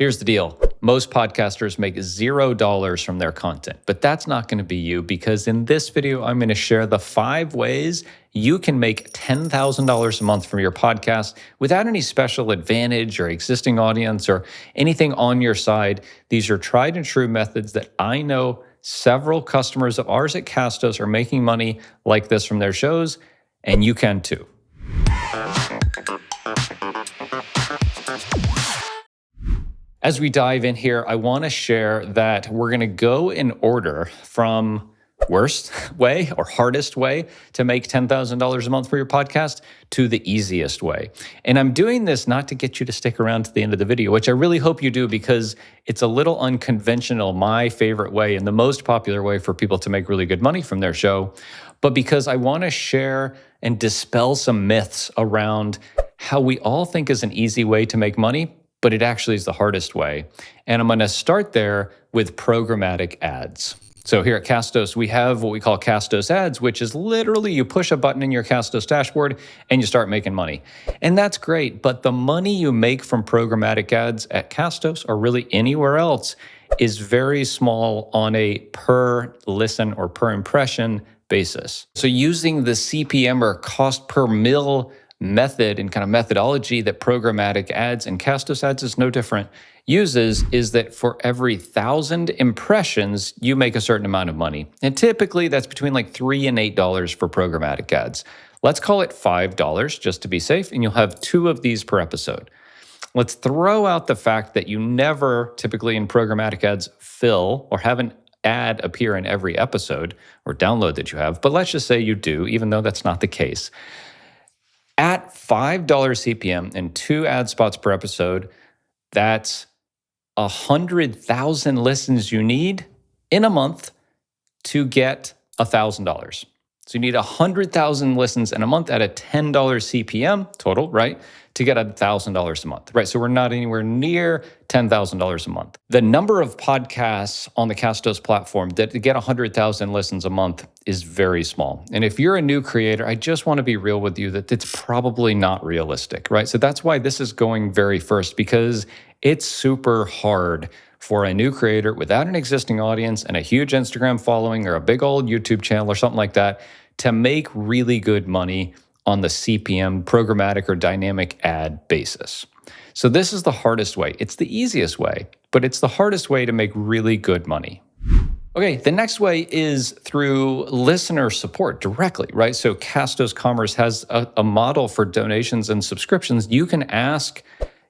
Here's the deal. Most podcasters make $0 from their content, but that's not going to be you, because in this video, I'm going to share the 5 ways you can make $10,000 a month from your podcast without any special advantage or existing audience or anything on your side. These are tried and true methods that I know several customers of ours at Castos are making money like this from their shows, and you can too. As we dive in here, I want to share that we're going to go in order from worst way or hardest way to make $10,000 a month for your podcast to the easiest way. And I'm doing this not to get you to stick around to the end of the video, which I really hope you do, because it's a little unconventional, my favorite way and the most popular way for people to make really good money from their show, but because I want to share and dispel some myths around how we all think is an easy way to make money, but it actually is the hardest way. And I'm going to start there with programmatic ads. So here at Castos, we have what we call Castos ads, which is literally you push a button in your Castos dashboard and you start making money. And that's great, but the money you make from programmatic ads at Castos or really anywhere else is very small on a per listen or per impression basis. So using the CPM or cost per mil method and kind of methodology that programmatic ads and Castos ads is no different uses is that for every 1,000 impressions, you make a certain amount of money. And typically that's between like $3 and $8 for programmatic ads. Let's call it $5 just to be safe, and you'll have 2 of these per episode. Let's throw out the fact that you never typically in programmatic ads fill or have an ad appear in every episode or download that you have, but let's just say you do, even though that's not the case. At $5 CPM and 2 ad spots per episode, that's 100,000 listens you need in a month to get $1,000. So you need 100,000 listens in a month at a $10 CPM total, right, to get $1,000 a month, right? So we're not anywhere near $10,000 a month. The number of podcasts on the Castos platform that get 100,000 listens a month is very small. And if you're a new creator, I just want to be real with you that it's probably not realistic, right? So that's why this is going very first, because it's super hard for a new creator without an existing audience and a huge Instagram following or a big old YouTube channel or something like that to make really good money on the CPM programmatic or dynamic ad basis. So this is the hardest way. It's the easiest way, but it's the hardest way to make really good money. Okay, the next way is through listener support directly, right? So Castos Commerce has a model for donations and subscriptions. You can ask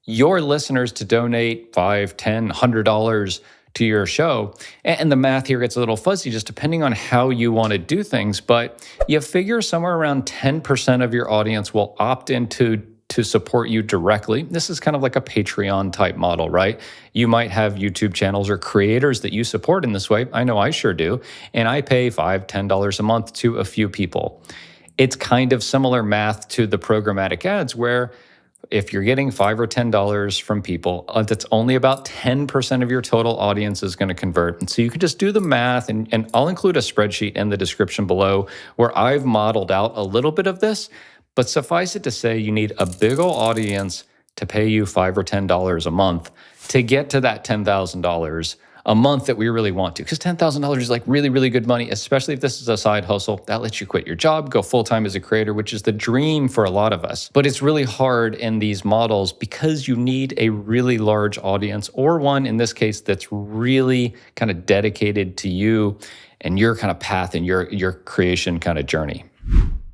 your listeners to donate $5, $10, $100 to your show. And the math here gets a little fuzzy just depending on how you want to do things, but you figure somewhere around 10% of your audience will opt into to support you directly. This is kind of like a Patreon type model, right? You might have YouTube channels or creators that you support in this way. I know I sure do. And I pay $5, $10 a month to a few people. It's kind of similar math to the programmatic ads where if you're getting $5 or $10 from people, that's only about 10% of your total audience is going to convert. And so you can just do the math, and I'll include a spreadsheet in the description below where I've modeled out a little bit of this, but suffice it to say you need a big old audience to pay you $5 or $10 a month to get to that $10,000 a month that we really want to, because $10,000 is like really, really good money, especially if this is a side hustle that lets you quit your job, go full-time as a creator, which is the dream for a lot of us. But it's really hard in these models because you need a really large audience, or one in this case that's really kind of dedicated to you and your kind of path and your creation kind of journey.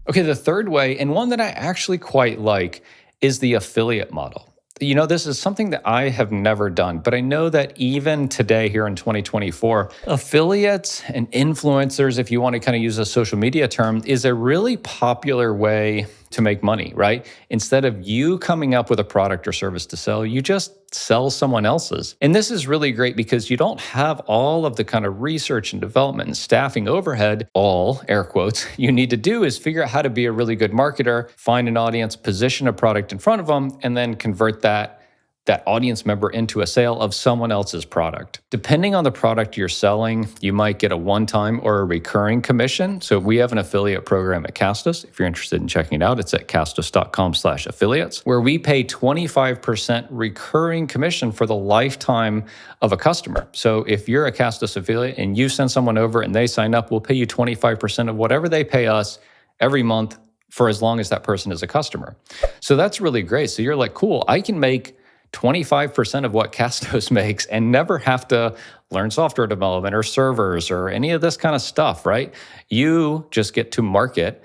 Okay, the third way, and one that I actually quite like, is the affiliate model. You know, this is something that I have never done, but I know that even today here in 2024, affiliates and influencers, if you want to kind of use a social media term, is a really popular way to make money, right? Instead of you coming up with a product or service to sell, you just sell someone else's. And this is really great because you don't have all of the kind of research and development and staffing overhead, all air quotes, you need to do is figure out how to be a really good marketer, find an audience, position a product in front of them, and then convert that that audience member into a sale of someone else's product. Depending on the product you're selling, you might get a one-time or a recurring commission. So we have an affiliate program at Castos. If you're interested in checking it out, it's at castos.com/affiliates, where we pay 25% recurring commission for the lifetime of a customer. So if you're a Castos affiliate and you send someone over and they sign up, we'll pay you 25% of whatever they pay us every month for as long as that person is a customer. So that's really great. So you're like, cool, I can make 25% of what Castos makes and never have to learn software development or servers or any of this kind of stuff, right? You just get to market,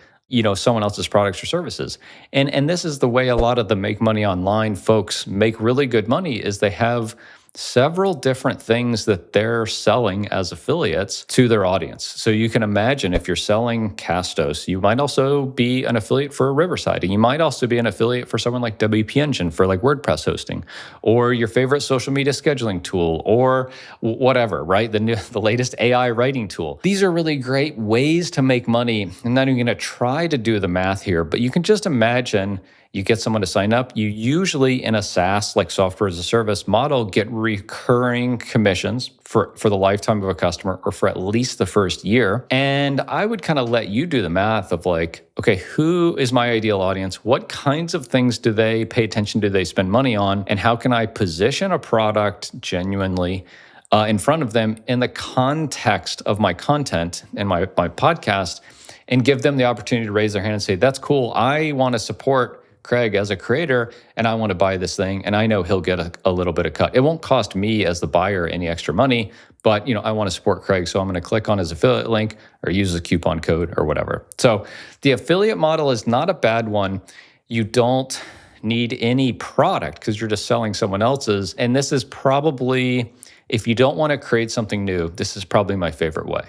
someone else's products or services. And this is the way a lot of the make money online folks make really good money, is they have several different things that they're selling as affiliates to their audience. So you can imagine if you're selling Castos, you might also be an affiliate for Riverside, and you might also be an affiliate for someone like WP Engine for like WordPress hosting, or your favorite social media scheduling tool, or whatever, right? The latest AI writing tool. These are really great ways to make money. I'm not even going to try to do the math here, but you can just imagine you get someone to sign up. You usually, in a SaaS, like software as a service model, get recurring commissions for the lifetime of a customer, or for at least the first year. And I would kind of let you do the math of like, okay, who is my ideal audience? What kinds of things do they pay attention to, they spend money on? And how can I position a product genuinely in front of them in the context of my content and my podcast, and give them the opportunity to raise their hand and say, that's cool, I want to support Craig as a creator, and I want to buy this thing, and I know he'll get a little bit of cut. It won't cost me as the buyer any extra money, but I want to support Craig, so I'm going to click on his affiliate link or use a coupon code or whatever. So the affiliate model is not a bad one. You don't need any product because you're just selling someone else's. And this is probably, if you don't want to create something new, this is probably my favorite way.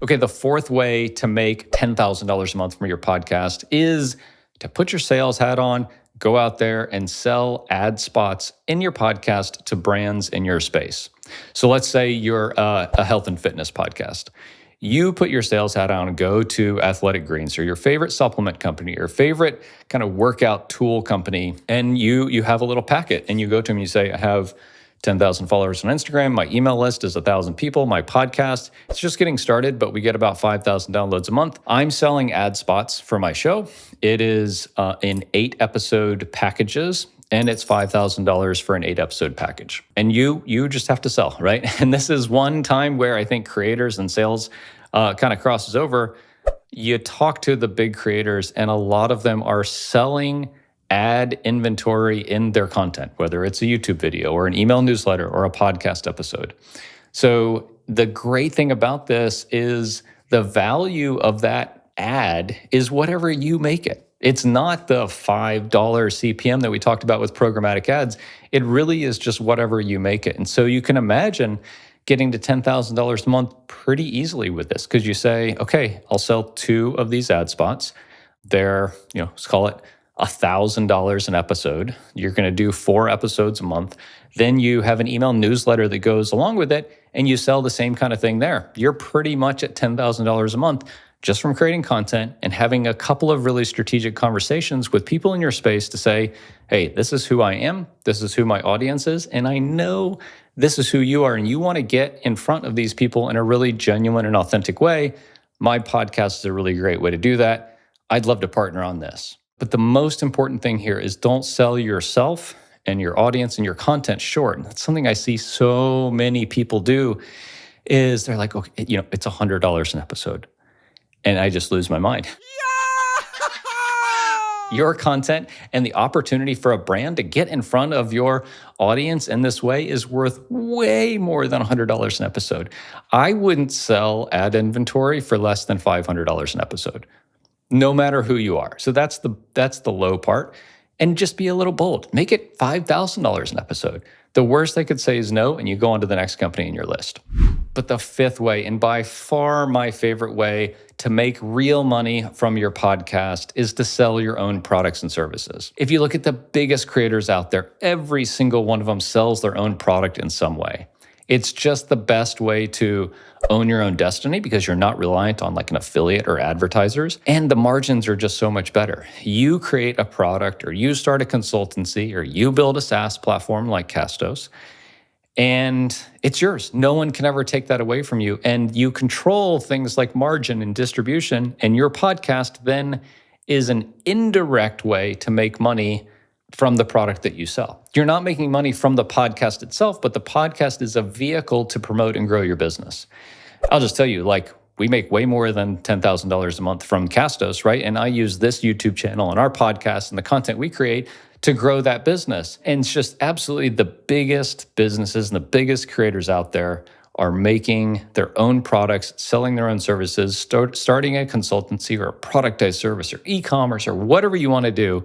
Okay, the fourth way to make $10,000 a month from your podcast is to put your sales hat on, go out there and sell ad spots in your podcast to brands in your space. So let's say you're a health and fitness podcast. You put your sales hat on and go to Athletic Greens or your favorite supplement company, your favorite kind of workout tool company, and you have a little packet, and you go to them and you say, I have 10,000 followers on Instagram. My email list is 1,000 people. My podcast, it's just getting started, but we get about 5,000 downloads a month. I'm selling ad spots for my show. It is in 8-episode packages, and it's $5,000 for an 8-episode package. And you just have to sell, right? And this is one time where I think creators and sales kind of crosses over. You talk to the big creators, and a lot of them are selling ad inventory in their content, whether it's a YouTube video or an email newsletter or a podcast episode. So the great thing about this is the value of that ad is whatever you make it. It's not the $5 CPM that we talked about with programmatic ads. It really is just whatever you make it. And so you can imagine getting to $10,000 a month pretty easily with this, because you say, okay, I'll sell 2 of these ad spots. They're, let's call it $1,000 an episode. You're going to do 4 episodes a month. Then you have an email newsletter that goes along with it, and you sell the same kind of thing there. You're pretty much at $10,000 a month just from creating content and having a couple of really strategic conversations with people in your space to say, hey, this is who I am, this is who my audience is, and I know this is who you are, and you want to get in front of these people in a really genuine and authentic way. My podcast is a really great way to do that. I'd love to partner on this. But the most important thing here is don't sell yourself and your audience and your content short. And that's something I see so many people do, is they're like, okay, it's $100 an episode. And I just lose my mind. Your content and the opportunity for a brand to get in front of your audience in this way is worth way more than $100 an episode. I wouldn't sell ad inventory for less than $500 an episode, no matter who you are. So that's the low part. And just be a little bold. Make it $5,000 an episode. The worst they could say is no, and you go on to the next company in your list. But the fifth way, and by far my favorite way to make real money from your podcast, is to sell your own products and services. If you look at the biggest creators out there, every single one of them sells their own product in some way. It's just the best way to own your own destiny because you're not reliant on like an affiliate or advertisers. And the margins are just so much better. You create a product or you start a consultancy or you build a SaaS platform like Castos, and it's yours. No one can ever take that away from you. And you control things like margin and distribution. And your podcast then is an indirect way to make money from the product that you sell. You're not making money from the podcast itself, but the podcast is a vehicle to promote and grow your business. I'll just tell you, like, we make way more than $10,000 a month from Castos, right? And I use this YouTube channel and our podcast and the content we create to grow that business. And it's just absolutely the biggest businesses and the biggest creators out there are making their own products, selling their own services, starting a consultancy or a productized service or e-commerce or whatever you want to do.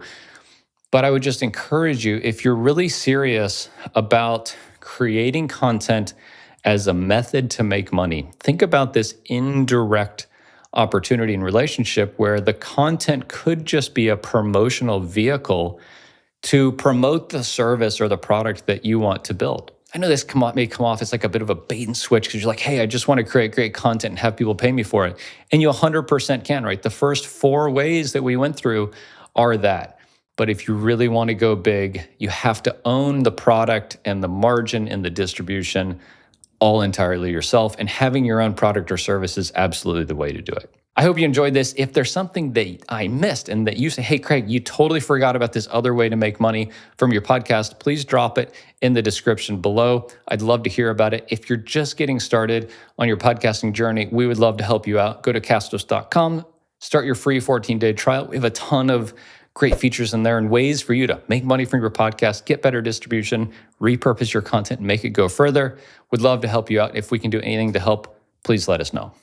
But I would just encourage you, if you're really serious about creating content as a method to make money, think about this indirect opportunity and relationship where the content could just be a promotional vehicle to promote the service or the product that you want to build. I know this may come off as like a bit of a bait and switch because you're like, hey, I just want to create great content and have people pay me for it. And you 100% can, right? The first 4 ways that we went through are that. But if you really want to go big, you have to own the product and the margin and the distribution all entirely yourself. And having your own product or service is absolutely the way to do it. I hope you enjoyed this. If there's something that I missed and that you say, hey, Craig, you totally forgot about this other way to make money from your podcast, please drop it in the description below. I'd love to hear about it. If you're just getting started on your podcasting journey, we would love to help you out. Go to castos.com, start your free 14-day trial. We have a ton of great features in there and ways for you to make money from your podcast, get better distribution, repurpose your content, and make it go further. Would love to help you out. If we can do anything to help, please let us know.